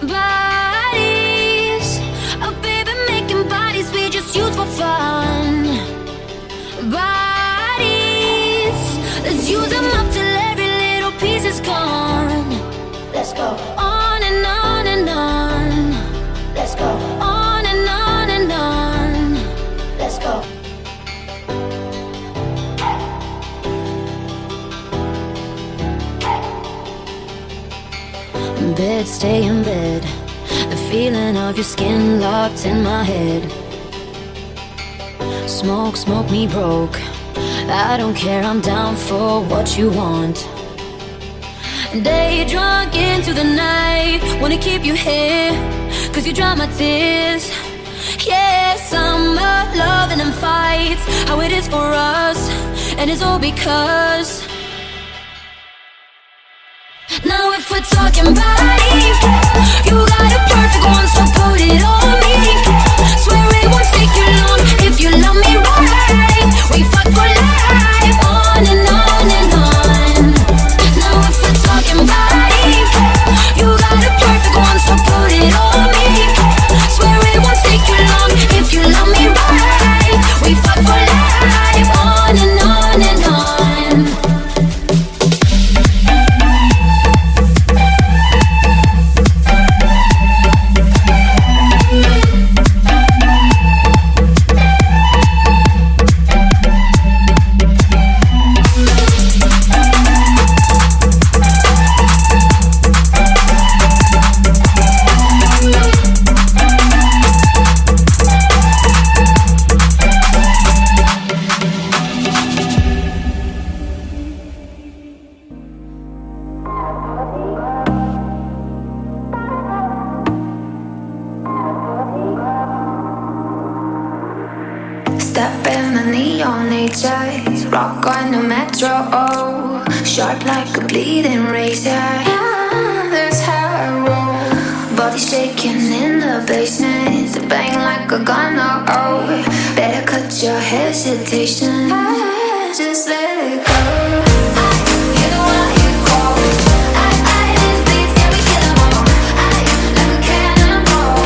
Bodies, oh baby, making bodies we just use for fun. Bodies, let's use them up till every little piece is gone. Let's go on and on and on. Let's go on and on and on. Let's go. Bed, stay in bed. The feeling of your skin locked in my head. Smoke, smoke me broke. I don't care, I'm down for what you want. Day drunk into the night. Wanna keep you here, cause you dry my tears. Yeah, summer, loving and fights. How it is for us, and it's all because now if we're talking bodies, you got a perfect one, so put it on me. Swear it won't take you long if you love me right. We fuck for life, on and on and on. Now if we're talking bodies, you got a perfect one, so put it on me. Swear it won't take you long if you love me right. We fuck for life, on and on and on. Step in the neon lights, rock on the metro, oh, sharp like a bleeding razor. Yeah, that's how I roll. Body shaking in the basement, bang like a gun, oh, oh. Better cut your hesitation, just let it go. You know what you call. This beats, yeah, we kill 'em all. Like a cannonball.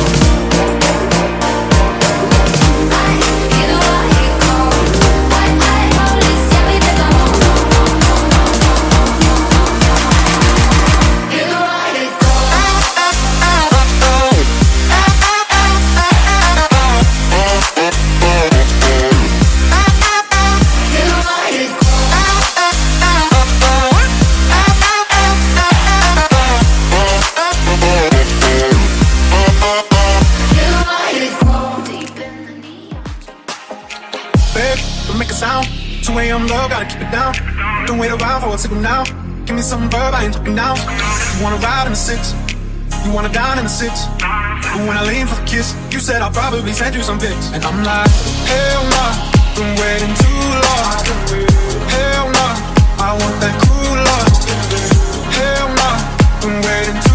You know what you call. This, yeah, we kill 'em all. You know what you call. You know what you call. You know what you call. Deep in the neon. Babe, don't make a sound. 2 a.m. love, gotta keep it down. Don't wait around for a signal now. Give me some verb, I ain't talking now. You wanna ride in the 6, you wanna dine in the 6. But when I lean for the kiss, you said I'll probably send you some pics. And I'm like, hell nah, been waiting too long. Hell nah, I want that cool love. Hell nah, been waiting too long.